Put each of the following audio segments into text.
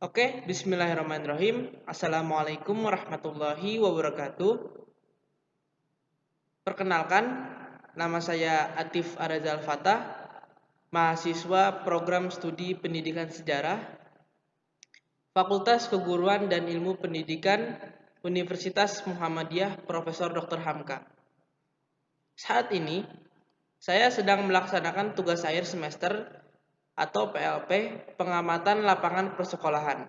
Oke, bismillahirrahmanirrahim. Assalamualaikum warahmatullahi wabarakatuh. Perkenalkan, nama saya Atif Arazal Fatah, mahasiswa program studi pendidikan sejarah, Fakultas Keguruan dan Ilmu Pendidikan, Universitas Muhammadiyah Profesor Dr. Hamka. Saat ini, saya sedang melaksanakan tugas akhir semester atau PLP, pengamatan lapangan persekolahan.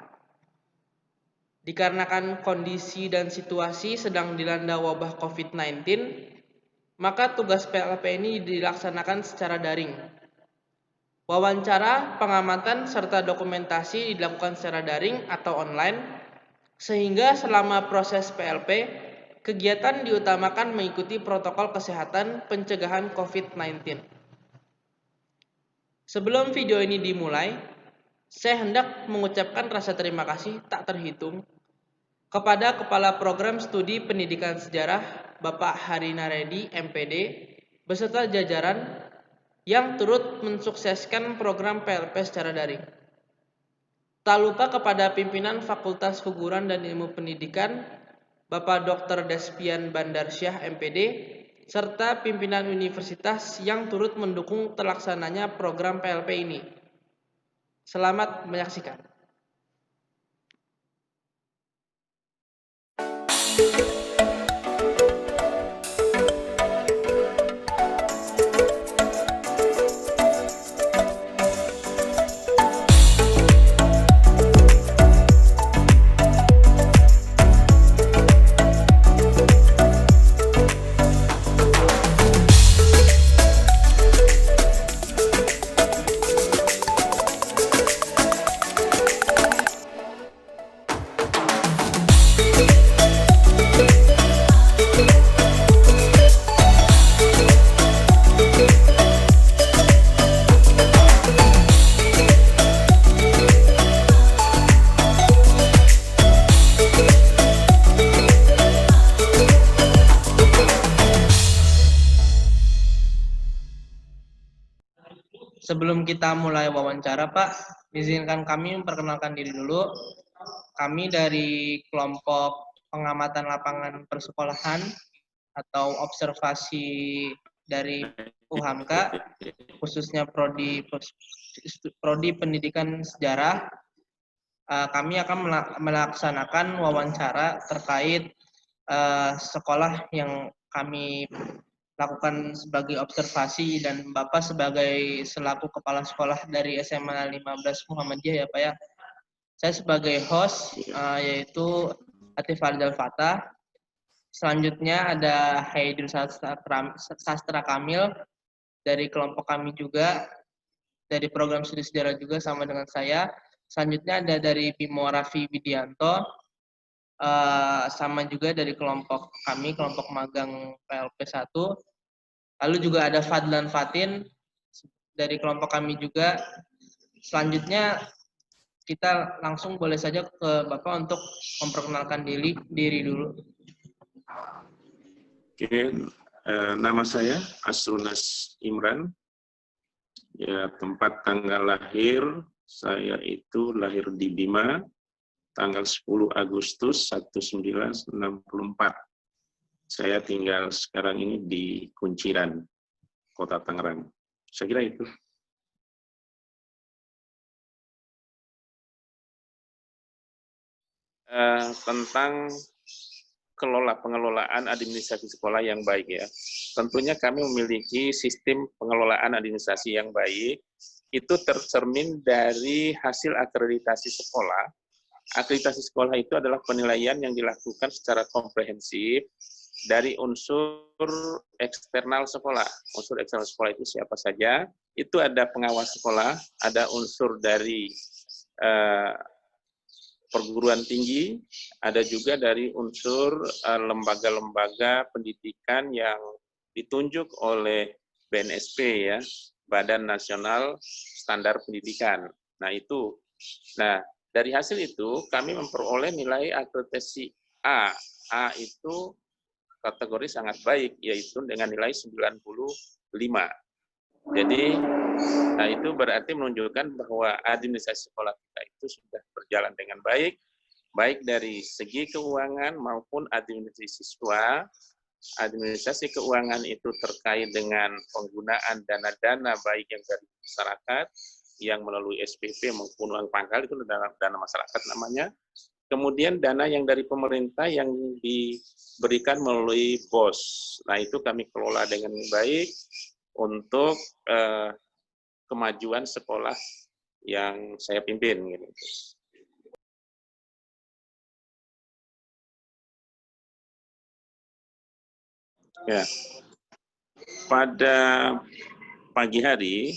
Dikarenakan kondisi dan situasi sedang dilanda wabah COVID-19, maka tugas PLP ini dilaksanakan secara daring. Wawancara, pengamatan, serta dokumentasi dilakukan secara daring atau online, sehingga selama proses PLP, kegiatan diutamakan mengikuti protokol kesehatan pencegahan COVID-19. Sebelum video ini dimulai, saya hendak mengucapkan rasa terima kasih tak terhitung kepada Kepala Program Studi Pendidikan Sejarah Bapak Hari Naredi, MPD, beserta jajaran yang turut mensukseskan program PLP secara daring. Tak lupa kepada pimpinan Fakultas Keguruan dan Ilmu Pendidikan, Bapak Dr. Despian Bandarsyah, MPD, serta pimpinan universitas yang turut mendukung terlaksananya program PLP ini. Selamat menyaksikan. Sebelum kita mulai wawancara, Pak, izinkan kami memperkenalkan diri dulu. Kami dari kelompok pengamatan lapangan persekolahan atau observasi dari UHAMKA, khususnya Prodi Pendidikan Sejarah. Kami akan melaksanakan wawancara terkait sekolah yang kami lakukan sebagai observasi dan Bapak sebagai selaku kepala sekolah dari SMA 15 Muhammadiyah ya Pak ya. Saya sebagai host yaitu Atif Arizal Fatah. Selanjutnya ada Haidul Sastra Kamil dari kelompok kami juga, dari program studi sejarah juga sama dengan saya. Selanjutnya ada dari Bimo Raffi Widianto, sama juga dari kelompok kami, kelompok magang PLP 1. Lalu juga ada Fadlan Fatin dari kelompok kami juga. Selanjutnya kita langsung boleh saja ke Bapak untuk memperkenalkan diri dulu. Oke, nama saya Asrunas Imran. Ya, tempat tanggal lahir saya itu lahir di Bima, tanggal 10 Agustus 1964. Saya tinggal sekarang ini di Kunciran, Kota Tangerang. Saya kira itu. Tentang pengelolaan administrasi sekolah yang baik ya. Tentunya kami memiliki sistem pengelolaan administrasi yang baik. Itu tercermin dari hasil akreditasi sekolah. Akreditasi sekolah itu adalah penilaian yang dilakukan secara komprehensif dari unsur eksternal sekolah. Unsur eksternal sekolah itu siapa saja? Itu ada pengawas sekolah, ada unsur dari perguruan tinggi, ada juga dari unsur lembaga-lembaga pendidikan yang ditunjuk oleh BNSP ya, Badan Nasional Standar Pendidikan. Nah itu, dari hasil itu kami memperoleh nilai akreditasi A. A itu kategori sangat baik, yaitu dengan nilai 95. Jadi, itu berarti menunjukkan bahwa administrasi sekolah kita itu sudah berjalan berjalan dengan baik dari segi keuangan maupun administrasi siswa. Administrasi keuangan itu terkait dengan penggunaan dana-dana baik yang dari masyarakat, yang melalui SPP maupun uang pangkal, itu dana masyarakat namanya. Kemudian dana yang dari pemerintah yang diberikan melalui BOS. Nah, itu kami kelola dengan baik untuk kemajuan sekolah yang saya pimpin. Gitu. Ya, pada pagi hari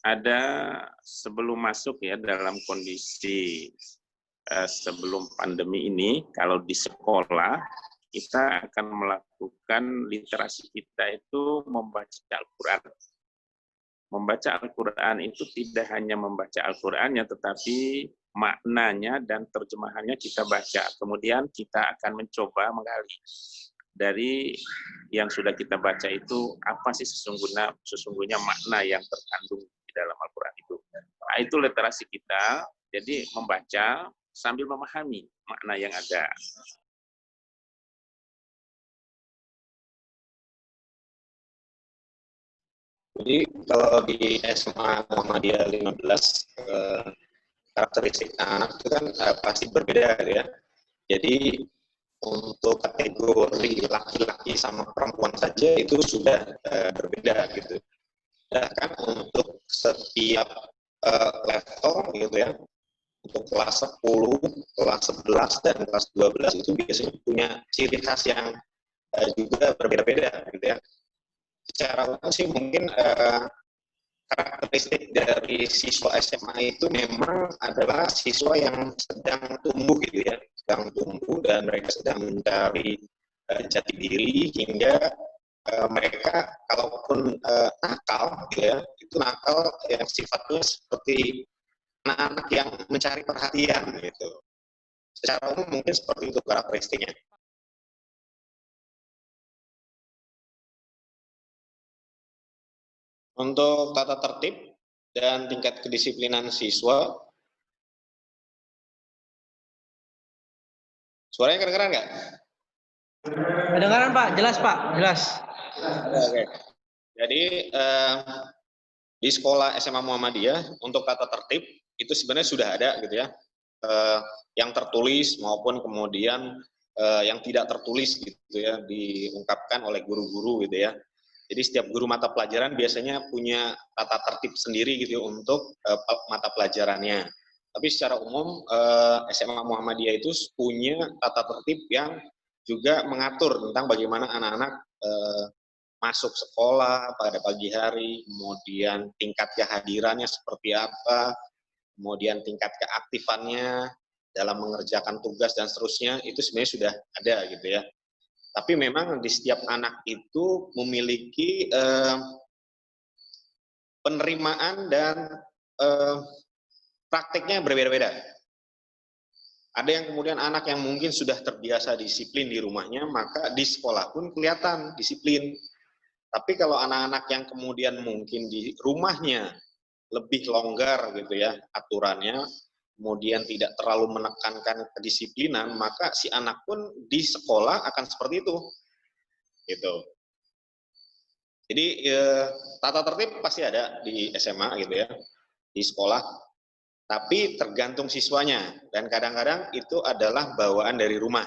ada sebelum masuk ya dalam kondisi sebelum pandemi ini, kalau di sekolah kita akan melakukan literasi kita itu membaca Al-Quran. Membaca Al-Quran itu tidak hanya membaca Al-Qurannya, tetapi maknanya dan terjemahannya kita baca. Kemudian kita akan mencoba menggali dari yang sudah kita baca itu, apa sih sesungguhnya makna yang terkandung di dalam Al-Quran itu. Nah, itu literasi kita, jadi membaca sambil memahami makna yang ada. Jadi kalau di SMA Muhammadiyah 15, karakteristik anak itu kan pasti berbeda ya. Jadi untuk kategori laki-laki sama perempuan saja itu sudah berbeda gitu. Bahkan untuk setiap level gitu ya, untuk kelas 10, kelas 11, dan kelas 12 itu biasanya punya ciri khas yang juga berbeda-beda gitu ya. Secara umum sih mungkin karakteristik dari siswa SMA itu memang adalah siswa yang sedang tumbuh gitu ya, sedang tumbuh dan mereka sedang mencari jati diri hingga mereka kalaupun nakal gitu ya, itu nakal yang sifatnya seperti anak-anak yang mencari perhatian gitu. Secara umum mungkin seperti itu karakteristiknya. Untuk tata tertib dan tingkat kedisiplinan siswa, suaranya kedengeran nggak? Kedengaran Pak, jelas Pak, jelas. Oke. Jadi di sekolah SMA Muhammadiyah untuk tata tertib itu sebenarnya sudah ada gitu ya, yang tertulis maupun kemudian yang tidak tertulis gitu ya, diungkapkan oleh guru-guru gitu ya. Jadi setiap guru mata pelajaran biasanya punya tata tertib sendiri gitu untuk mata pelajarannya. Tapi secara umum SMA Muhammadiyah itu punya tata tertib yang juga mengatur tentang bagaimana anak-anak masuk sekolah pada pagi hari, kemudian tingkat kehadirannya seperti apa, kemudian tingkat keaktifannya dalam mengerjakan tugas dan seterusnya, itu sebenarnya sudah ada gitu ya. Tapi memang di setiap anak itu memiliki penerimaan dan prakteknya berbeda-beda. Ada yang kemudian anak yang mungkin sudah terbiasa disiplin di rumahnya, maka di sekolah pun kelihatan disiplin. Tapi kalau anak-anak yang kemudian mungkin di rumahnya lebih longgar gitu ya aturannya, kemudian tidak terlalu menekankan kedisiplinan, maka si anak pun di sekolah akan seperti itu. Gitu. Jadi tata tertib pasti ada di SMA gitu ya, di sekolah. Tapi tergantung siswanya dan kadang-kadang itu adalah bawaan dari rumah.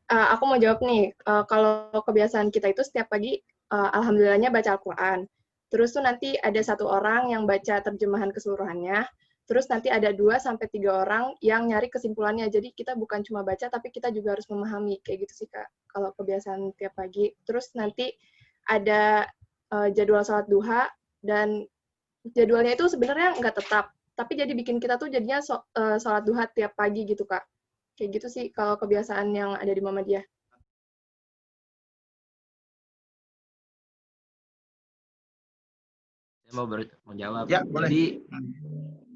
Aku mau jawab nih, kalau kebiasaan kita itu setiap pagi, alhamdulillahnya baca Al-Quran. Terus tuh nanti ada satu orang yang baca terjemahan keseluruhannya, terus nanti ada 2-3 orang yang nyari kesimpulannya. Jadi kita bukan cuma baca, tapi kita juga harus memahami, kayak gitu sih Kak, kalau kebiasaan tiap pagi. Terus nanti ada jadwal sholat duha, dan jadwalnya itu sebenarnya nggak tetap, tapi jadi bikin kita tuh jadinya sholat duha tiap pagi gitu Kak. Kayak gitu sih kalau kebiasaan yang ada di Muhammadiyah. Saya mau menjawab. Ya, boleh. Jadi,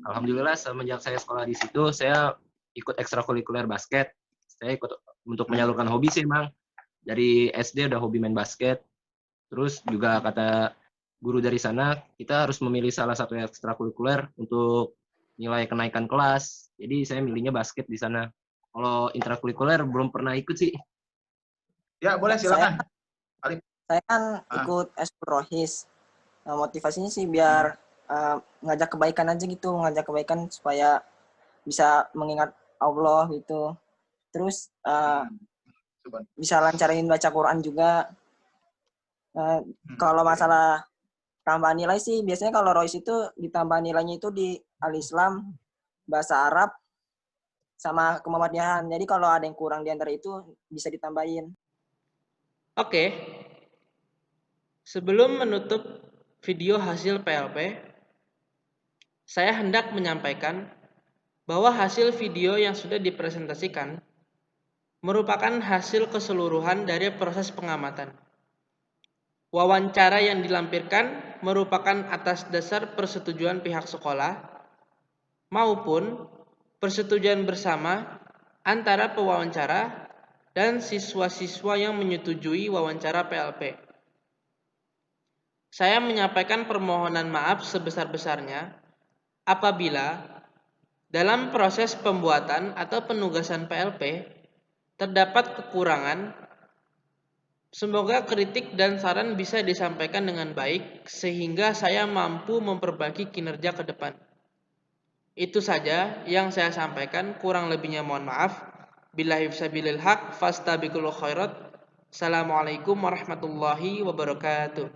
alhamdulillah semenjak saya sekolah di situ, saya ikut ekstrakurikuler basket. Saya ikut untuk menyalurkan hobi sih, Bang. Dari SD udah hobi main basket. Terus juga kata guru dari sana, kita harus memilih salah satu ekstrakurikuler untuk nilai kenaikan kelas. Jadi saya milihnya basket di sana. Kalau intrakurikuler belum pernah ikut sih. Ya, boleh silakan. Saya kan Ah. ikut Eskul Rohis. Nah, motivasinya sih biar ngajak kebaikan aja gitu, ngajak kebaikan supaya bisa mengingat Allah gitu. Terus bisa lancarin baca Quran juga. Kalau masalah tambah nilai sih, biasanya kalau Rohis itu ditambah nilainya itu di Al-Islam, bahasa Arab, sama kemuhamadiyahan. Jadi kalau ada yang kurang di antara itu bisa ditambahin. Oke. Sebelum menutup video hasil PLP, saya hendak menyampaikan bahwa hasil video yang sudah dipresentasikan merupakan hasil keseluruhan dari proses pengamatan. Wawancara yang dilampirkan merupakan atas dasar persetujuan pihak sekolah maupun persetujuan bersama antara pewawancara dan siswa-siswa yang menyetujui wawancara PLP. Saya menyampaikan permohonan maaf sebesar-besarnya apabila dalam proses pembuatan atau penugasan PLP terdapat kekurangan. Semoga kritik dan saran bisa disampaikan dengan baik sehingga saya mampu memperbaiki kinerja ke depan. Itu saja yang saya sampaikan, kurang lebihnya mohon maaf. Billahi fisabilil haq fastabiqul khairat. Assalamualaikum warahmatullahi wabarakatuh.